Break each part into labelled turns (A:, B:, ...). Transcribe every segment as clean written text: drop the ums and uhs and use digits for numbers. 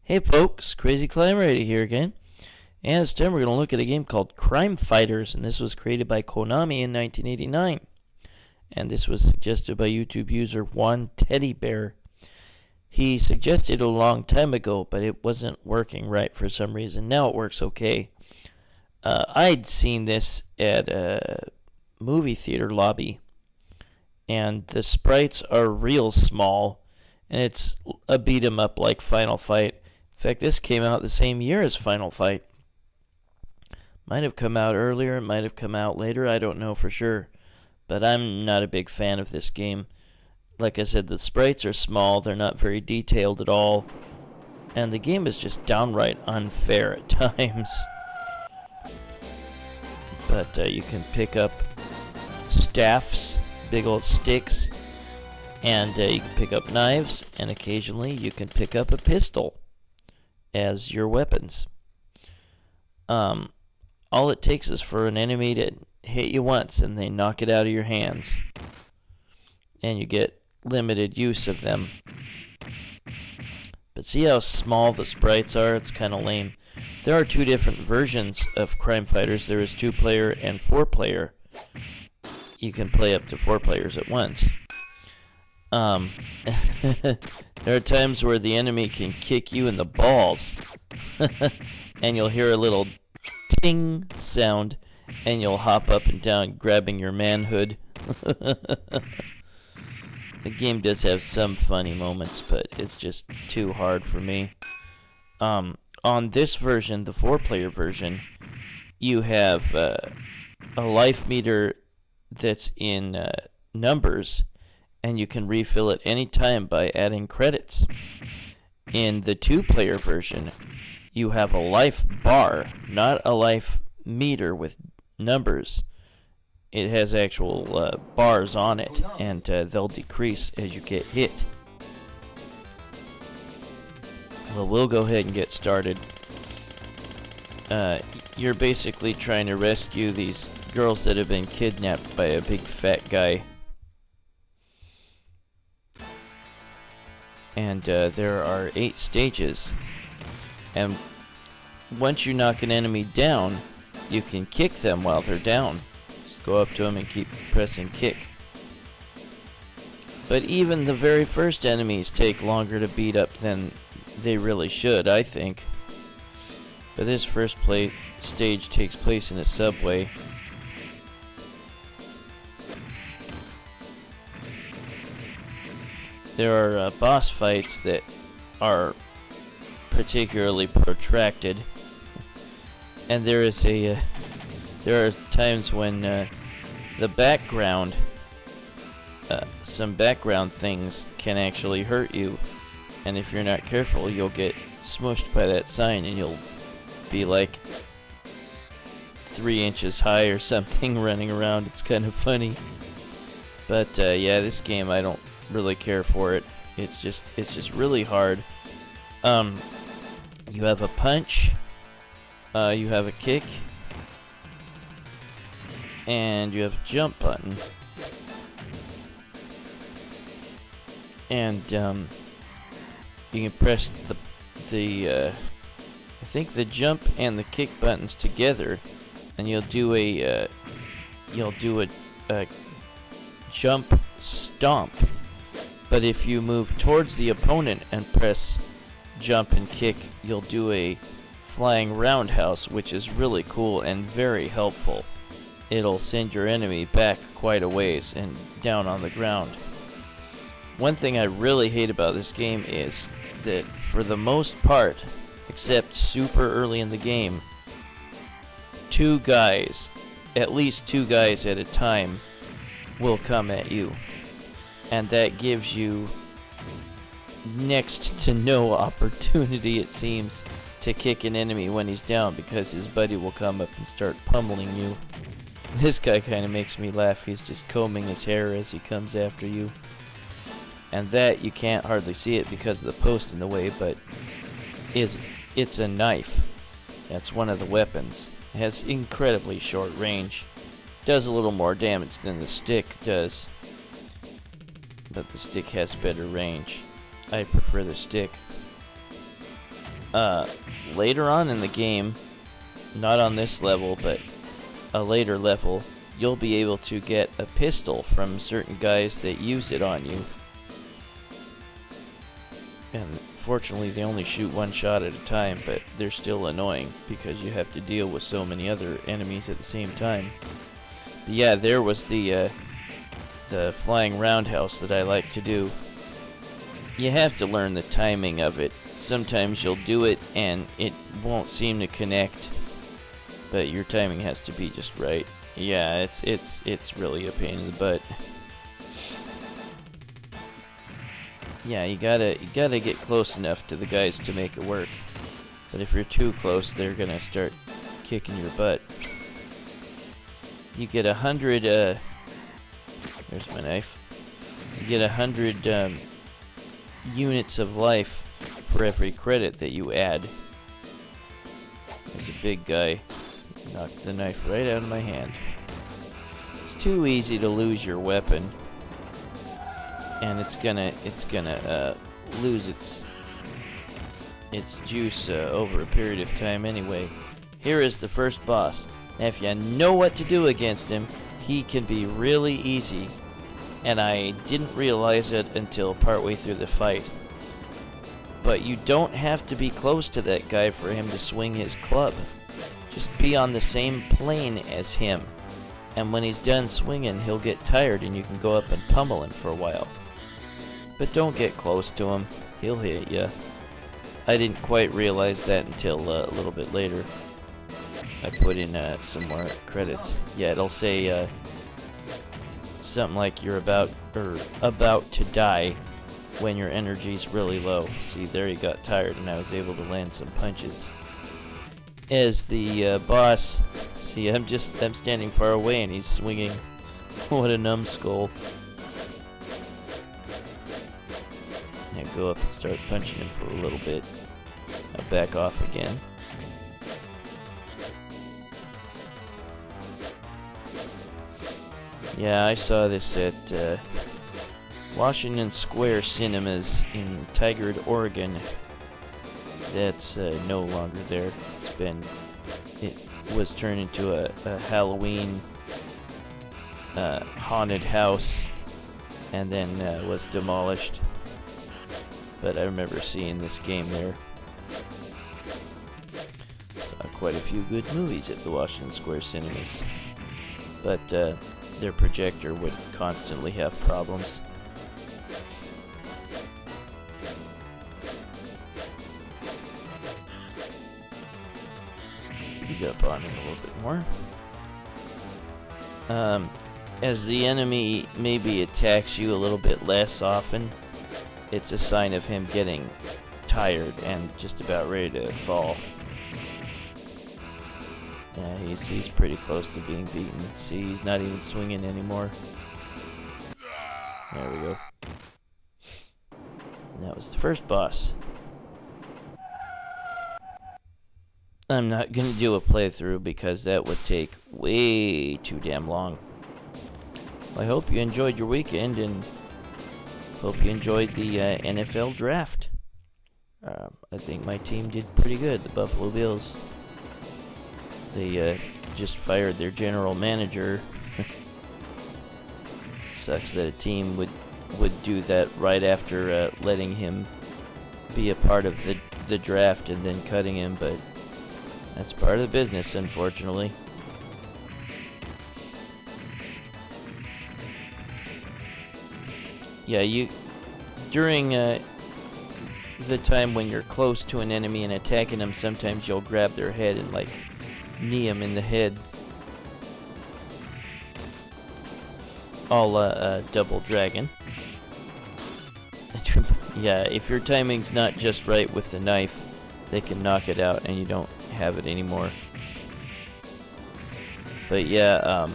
A: Hey folks, Crazy Climber here again. And this time we're going to look at a game called Crime Fighters, and this was created by Konami in 1989. And this was suggested by YouTube user One Teddy Bear. He suggested it a long time ago, but it wasn't working right for some reason. Now it works okay. I'd seen this at a movie theater lobby, and the sprites are real small, and it's a beat 'em up like Final Fight. In fact, this came out the same year as Final Fight. Might have come out earlier, might have come out later, I don't know for sure. But I'm not a big fan of this game. Like I said, the sprites are small, they're not very detailed at all, and the game is just downright unfair at times. But you can pick up staffs, big old sticks, and you can pick up knives, and occasionally you can pick up a pistol as your weapons. All it takes is for an enemy to hit you once and they knock it out of your hands, and you get limited use of them. But see how small the sprites are? It's kind of lame. There are two different versions of Crime Fighters. There is 2-player and 4-player. You can play up to 4 players at once. There are times where the enemy can kick you in the balls, and you'll hear a little ting sound, and you'll hop up and down, grabbing your manhood. The game does have some funny moments, but it's just too hard for me. On this version, the 4-player version, you have a life meter that's in numbers, and you can refill it any time by adding credits. In the 2-player version, you have a life bar, not a life meter with numbers. It has actual bars on it, and they'll decrease as you get hit. Well, we'll go ahead and get started. You're basically trying to rescue these girls that have been kidnapped by a big fat guy. And there are 8 stages. And once you knock an enemy down, you can kick them while they're down. Just go up to them and keep pressing kick. But even the very first enemies take longer to beat up than they really should, I think. But this first stage takes place in a subway. There are boss fights that are particularly protracted, and there are times when the background, some background things can actually hurt you, and if you're not careful, you'll get smushed by that sign, and you'll be like 3 inches high or something running around. It's kind of funny. But yeah, this game, I don't really care for it. It's just really hard. You have a punch, you have a kick, and you have a jump button. And you can press I think the jump and the kick buttons together, and you'll do a jump stomp. But if you move towards the opponent and press jump and kick, you'll do a flying roundhouse, which is really cool and very helpful. It'll send your enemy back quite a ways and down on the ground. One thing I really hate about this game is that for the most part, except super early in the game, 2 guys, at least 2 guys at a time, will come at you. And that gives you next to no opportunity, it seems, to kick an enemy when he's down, because his buddy will come up and start pummeling you. This guy kind of makes me laugh. He's just combing his hair as he comes after you. And that, you can't hardly see it because of the post in the way, but it's a knife. That's one of the weapons. It has incredibly short range. Does a little more damage than the stick does, but the stick has better range. I prefer the stick. later on in the game, not on this level, but a later level, you'll be able to get a pistol from certain guys that use it on you. And fortunately, they only shoot one shot at a time, but they're still annoying because you have to deal with so many other enemies at the same time. But yeah, there was the flying roundhouse that I like to do. You have to learn the timing of it. Sometimes you'll do it and it won't seem to connect, but your timing has to be just right. Yeah, it's really a pain in the butt. Yeah, you gotta get close enough to the guys to make it work. But if you're too close, they're gonna start kicking your butt. You get 100. There's my knife. You get 100 units of life for every credit that you add. There's a big guy. Knocked the knife right out of my hand. It's too easy to lose your weapon, and it's gonna lose its juice over a period of time anyway. Here is the first boss. Now, if you know what to do against him, he can be really easy, and I didn't realize it until partway through the fight. But you don't have to be close to that guy for him to swing his club. Just be on the same plane as him, and when he's done swinging, he'll get tired and you can go up and pummel him for a while. But don't get close to him, he'll hit you. I didn't quite realize that until a little bit later. I put in some more credits. Yeah, it'll say something like you're about to die when your energy's really low. See, there he got tired and I was able to land some punches. As the boss, see, I'm standing far away and he's swinging. What a numbskull. Now go up and start punching him for a little bit. I'll back off again. Yeah, I saw this at Washington Square Cinemas in Tigard, Oregon. That's no longer there. It was turned into a Halloween haunted house, and then was demolished. But I remember seeing this game there. Saw quite a few good movies at the Washington Square Cinemas. But their projector would constantly have problems. Dig up on him a little bit more. As the enemy maybe attacks you a little bit less often, it's a sign of him getting tired and just about ready to fall. Yeah, he's pretty close to being beaten. See, he's not even swinging anymore. There we go. And that was the first boss. I'm not going to do a playthrough because that would take way too damn long. I hope you enjoyed your weekend and hope you enjoyed the NFL draft. I think my team did pretty good, the Buffalo Bills. They just fired their general manager. Sucks that a team would do that right after letting him be a part of the draft and then cutting him, but that's part of the business, unfortunately. Yeah, during the time when you're close to an enemy and attacking them, sometimes you'll grab their head and like knee him in the head. All double dragon. Yeah, if your timing's not just right with the knife, they can knock it out and you don't have it anymore. But yeah,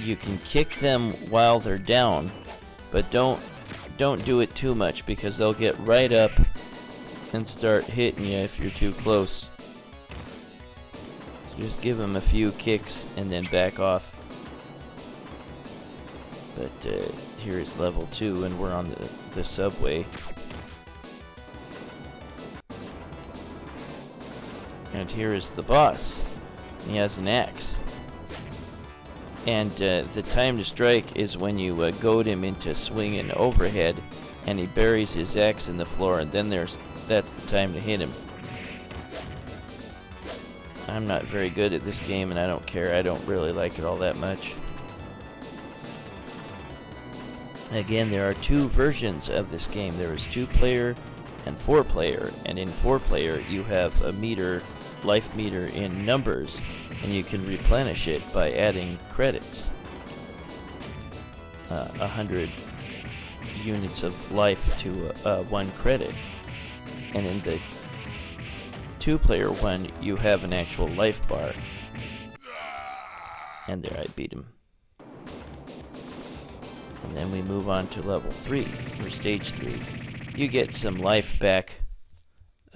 A: you can kick them while they're down, but don't do it too much because they'll get right up and start hitting you if you're too close. So just give them a few kicks and then back off. But here is level 2 and we're on the subway. And here is the boss. He has an axe. And the time to strike is when you goad him into swinging overhead, and he buries his axe in the floor, and then that's the time to hit him. I'm not very good at this game, and I don't care. I don't really like it all that much. Again, there are two versions of this game. There is 2-player and 4-player, and in 4-player you have a meter, life meter in numbers, and you can replenish it by adding credits. 100 units of life to 1 credit. And in the 2-player one, you have an actual life bar. And there, I beat him. And then we move on to level 3, or stage 3. You get some life back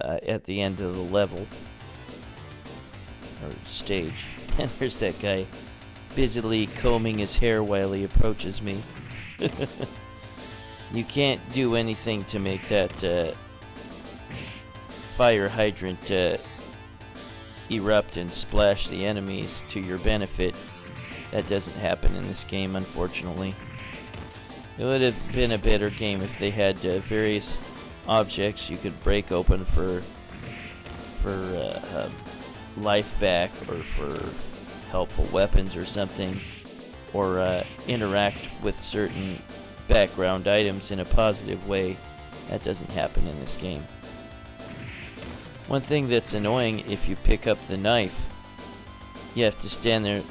A: at the end of the level, or stage. And there's that guy busily combing his hair while he approaches me. You can't do anything to make that fire hydrant erupt and splash the enemies to your benefit. That doesn't happen in this game, unfortunately. It would have been a better game if they had various objects you could break open for life back, or for helpful weapons or something, or interact with certain background items in a positive way. That doesn't happen in this game. One thing that's annoying, if you pick up the knife, you have to stand there.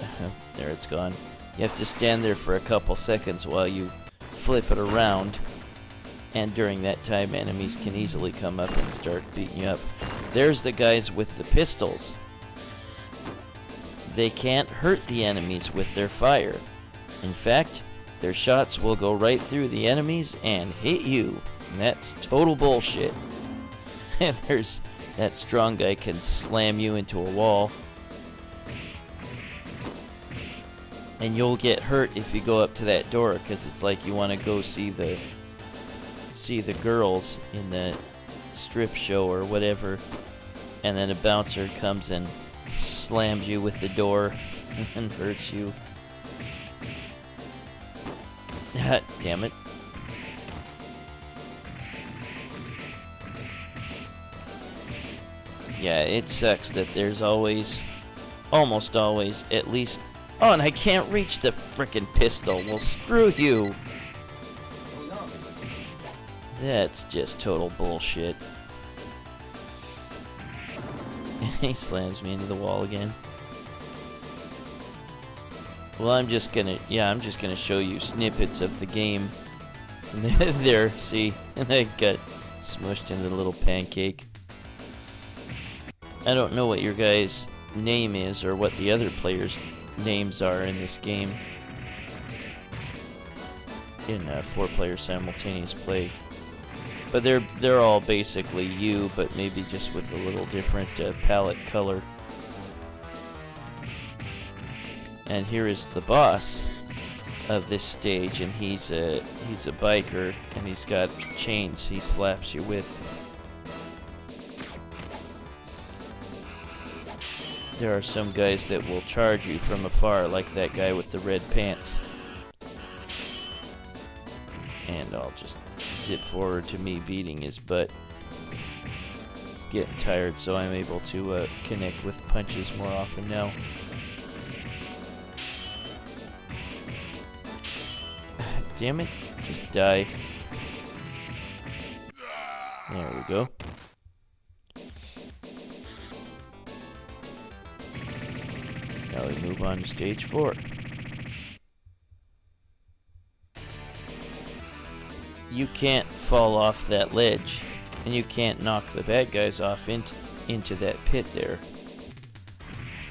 A: There, it's gone. You have to stand there for a couple seconds while you flip it around, and during that time enemies can easily come up and start beating you up. There's the guys with the pistols. They can't hurt the enemies with their fire. In fact, their shots will go right through the enemies and hit you. And that's total bullshit. And there's that strong guy can slam you into a wall. And you'll get hurt if you go up to that door, because it's like you want to go see the girls in the strip show or whatever, and then a bouncer comes and slams you with the door and hurts you. Damn it. Yeah, it sucks that there's almost always, at least... Oh, and I can't reach the frickin' pistol. Well, screw you. That's just total bullshit. He slams me into the wall again. Well, I'm just gonna show you snippets of the game. There, see? And I got smushed into the little pancake. I don't know what your guys' name is, or what the other players' names are in this game. In 4-player simultaneous play. But they're all basically you, but maybe just with a little different palette color. And here is the boss of this stage, and he's a biker, and he's got chains he slaps you with. There are some guys that will charge you from afar, like that guy with the red pants. And I'll just zip forward to me beating his butt. He's getting tired, so I'm able to connect with punches more often now. Damn it, just die. There we go. Now we move on to stage 4. You can't fall off that ledge, and you can't knock the bad guys off into that pit there,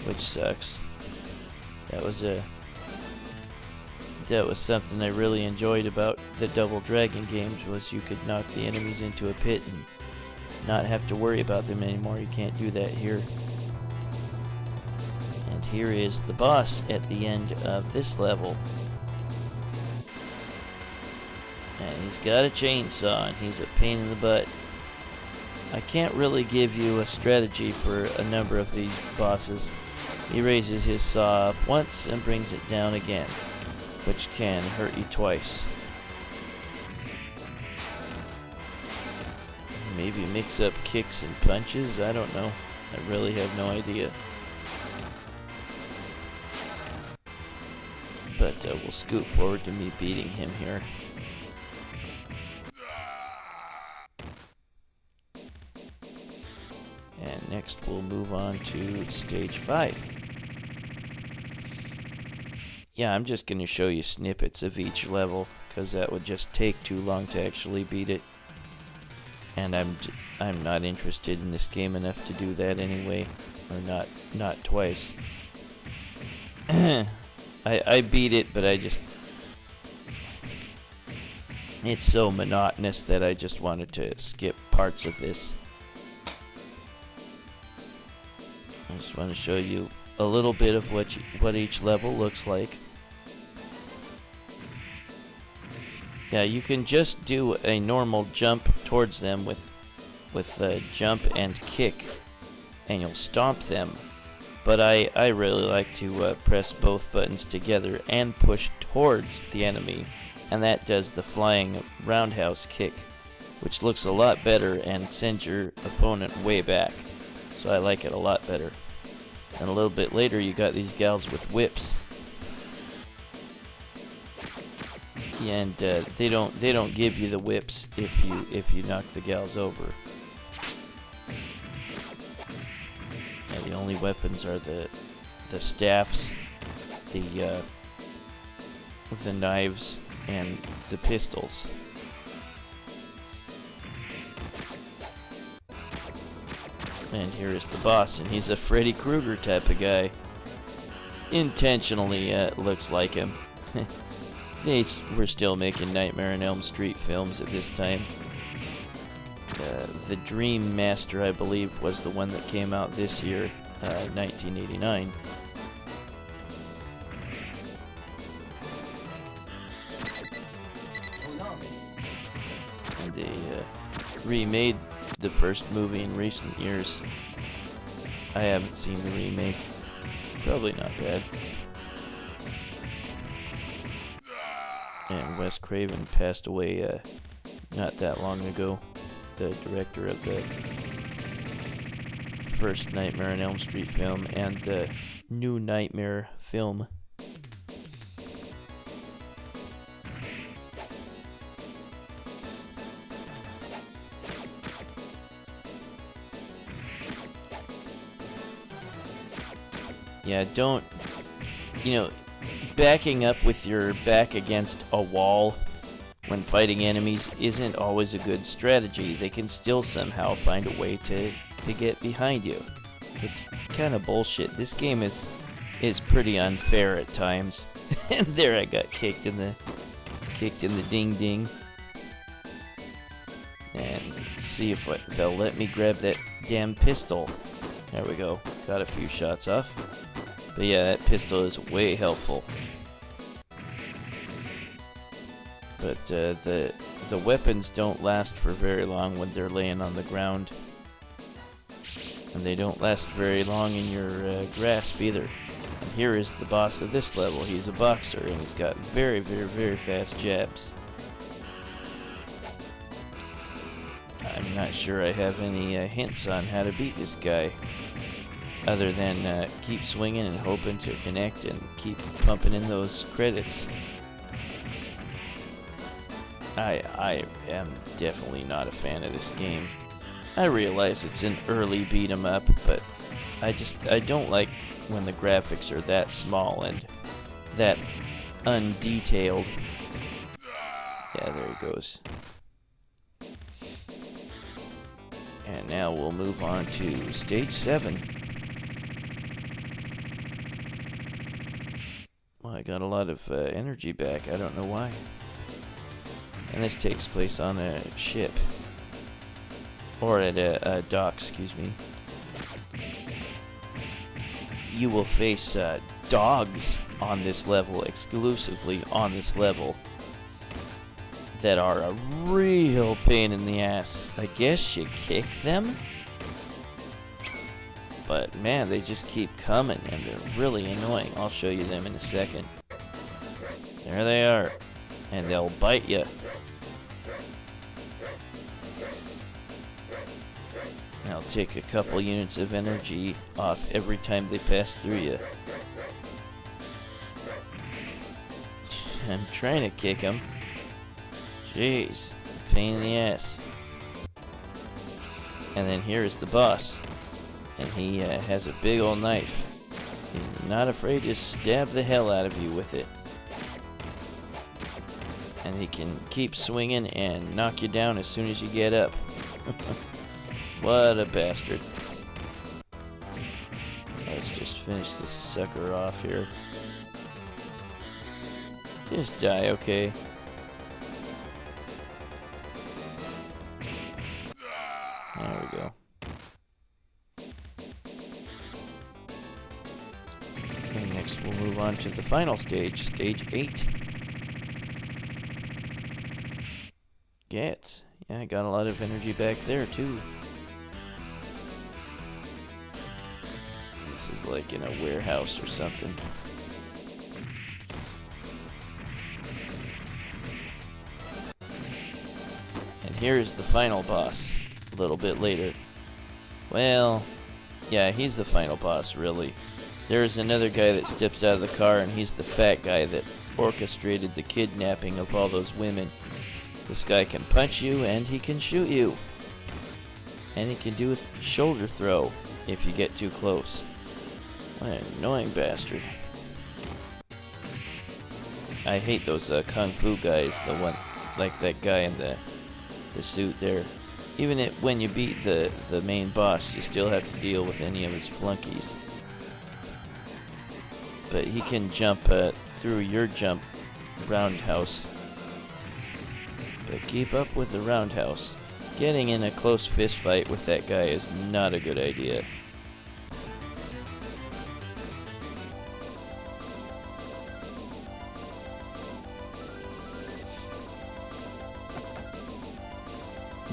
A: which sucks. That was something I really enjoyed about the Double Dragon games, was you could knock the enemies into a pit and not have to worry about them anymore. You can't do that here. And here is the boss at the end of this level. And he's got a chainsaw, and he's a pain in the butt. I can't really give you a strategy for a number of these bosses. He raises his saw up once and brings it down again, which can hurt you twice. Maybe mix up kicks and punches, I don't know. I really have no idea. But we'll scoot forward to me beating him here. And next we'll move on to stage 5. Yeah, I'm just going to show you snippets of each level, because that would just take too long to actually beat it. And I'm not interested in this game enough to do that anyway, or not twice. I beat it, but it's so monotonous that I just wanted to skip parts of this. I just want to show you a little bit of what each level looks like. Yeah, you can just do a normal jump towards them with jump and kick, and you'll stomp them. But I really like to press both buttons together and push towards the enemy, and that does the flying roundhouse kick, which looks a lot better and sends your opponent way back. So I like it a lot better. And a little bit later you got these gals with whips. And they don't give you the whips if you knock the gals over. Yeah, the only weapons are the staffs, the knives, and the pistols. And here is the boss, and he's a Freddy Krueger type of guy. Intentionally looks like him. We're still making Nightmare on Elm Street films at this time. The Dream Master, I believe, was the one that came out this year, 1989. And they remade the first movie in recent years. I haven't seen the remake. Probably not bad. And Wes Craven passed away not that long ago. The director of the first Nightmare on Elm Street film and the new Nightmare film. Yeah, backing up with your back against a wall when fighting enemies isn't always a good strategy. They can still somehow find a way to get behind you. It's kind of bullshit. This game is pretty unfair at times. And there I got kicked in the ding ding. And see if they'll let me grab that damn pistol. There we go. Got a few shots off. But yeah, that pistol is way helpful. But the weapons don't last for very long when they're laying on the ground. And they don't last very long in your grasp either. And here is the boss of this level. He's a boxer and he's got very, very, very fast jabs. I'm not sure I have any hints on how to beat this guy. Other than keep swinging and hoping to connect and keep pumping in those credits. I am definitely not a fan of this game. I realize it's an early beat 'em up, but I don't like when the graphics are that small and that undetailed. Yeah, there he goes. And now we'll move on to stage 7. Well, I got a lot of energy back. I don't know why. And this takes place on a ship. Or at a dock, excuse me. You will face dogs on this level, exclusively on this level. that are a real pain in the ass. I guess you kick them? But man, they just keep coming and they're really annoying. I'll show you them in a second. There they are. And they'll bite you. They'll take a couple units of energy off every time they pass through you. I'm trying to kick him. Jeez, pain in the ass. And then here's the boss. And he has a big old knife. He's not afraid to stab the hell out of you with it. And he can keep swinging and knock you down as soon as you get up. What a bastard. Let's just finish this sucker off here. Just die, okay? There we go. And next we'll move on to the final stage, stage 8. Gets. Yeah, I got a lot of energy back there too. This is like in a warehouse or something. And here's the final boss, a little bit later. Well, yeah, he's the final boss, really. There's another guy that steps out of the car, and he's the fat guy that orchestrated the kidnapping of all those women. This guy can punch you, and he can shoot you. And he can do a shoulder throw if you get too close. What an annoying bastard. I hate those kung fu guys, the one like that guy in the suit there. Even when you beat the main boss, you still have to deal with any of his flunkies. But he can jump through your jump roundhouse. But keep up with the roundhouse. Getting in a close fist fight with that guy is not a good idea.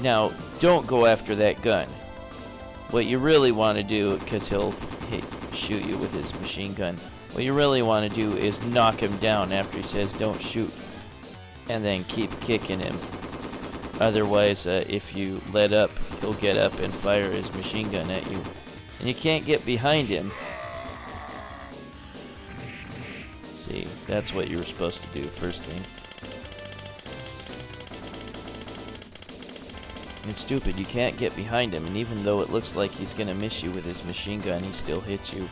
A: Now, don't go after that gun. What you really want to do, because he'll shoot you with his machine gun, what you really want to do is knock him down after he says don't shoot. And then keep kicking him. Otherwise, if you let up, he'll get up and fire his machine gun at you. And you can't get behind him. See, that's what you were supposed to do first thing. It's stupid, you can't get behind him, and even though it looks like he's gonna miss you with his machine gun, he still hits you.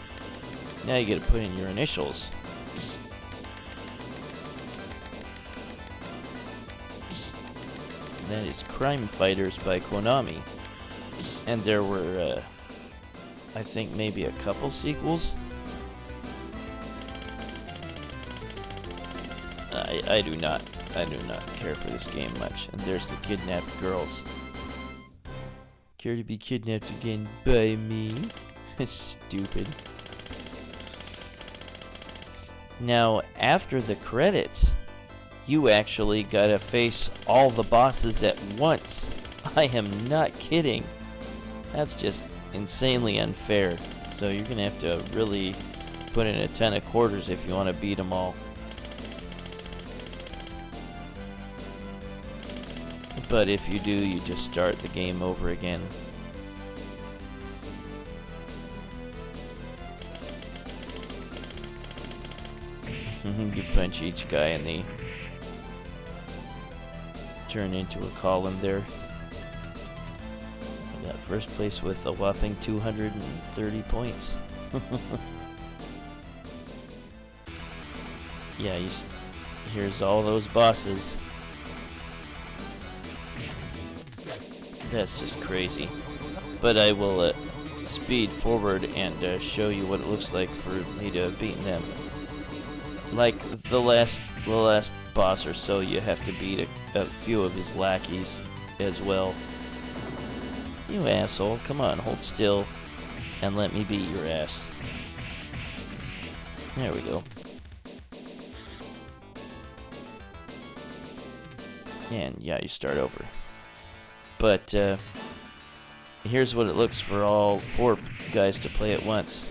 A: Now you gotta put in your initials. That is Crime Fighters by Konami. And there were, I think maybe a couple sequels. I do not care for this game much. And there's the kidnapped girls. Care to be kidnapped again by me? Stupid. Now, after the credits, you actually gotta face all the bosses at once. I am not kidding. That's just insanely unfair. So you're gonna have to really put in a ton of quarters if you want to beat them all. But if you do, you just start the game over again. You punch each guy and they turn into a column there. I got first place with a whopping 230 points. Yeah, here's all those bosses. That's just crazy. But I will speed forward and show you what it looks like for me to have beaten them. Like the last boss or so, you have to beat a few of his lackeys as well. You asshole, come on, hold still and let me beat your ass. There we go. And yeah, you start over. But here's what it looks for all 4 guys to play at once.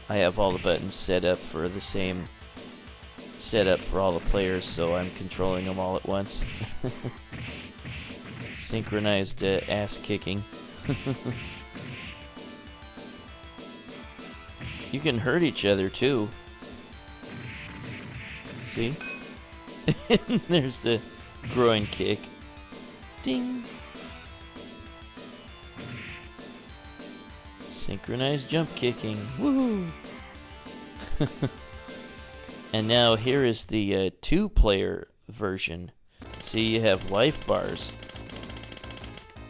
A: I have all the buttons set up for the same setup for all the players, so I'm controlling them all at once. Synchronized ass kicking. You can hurt each other too. See? There's the groin kick. Ding! Synchronized jump kicking. Woohoo! And now here is the 2-player version. See, you have life bars.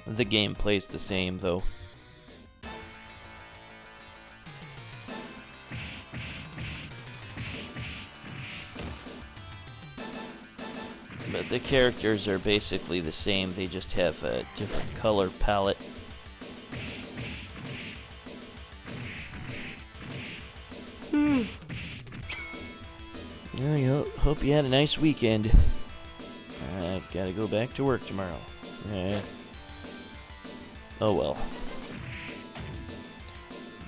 A: The game plays the same though. But the characters are basically the same, they just have a different color palette. I hope you had a nice weekend. I've got to go back to work tomorrow. Oh well.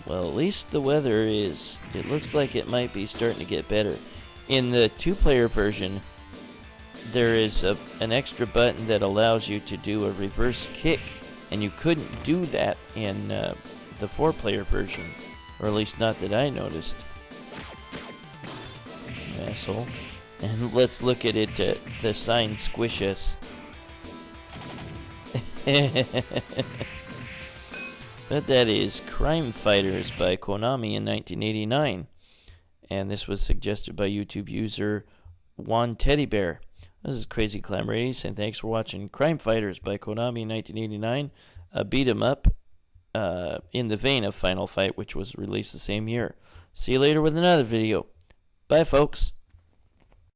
A: Well, at least the weather it looks like it might be starting to get better. In the 2-player version, there is an extra button that allows you to do a reverse kick, and you couldn't do that in the 4-player version, or at least not that I noticed. Asshole. And let's look at it, the sign squish us. But that is Crime Fighters by Konami in 1989. And this was suggested by YouTube user Juan Teddy Bear. This is Crazy Clam Radius, and thanks for watching Crime Fighters by Konami in 1989. A beat 'em up in the vein of Final Fight, which was released the same year. See you later with another video. Bye, folks.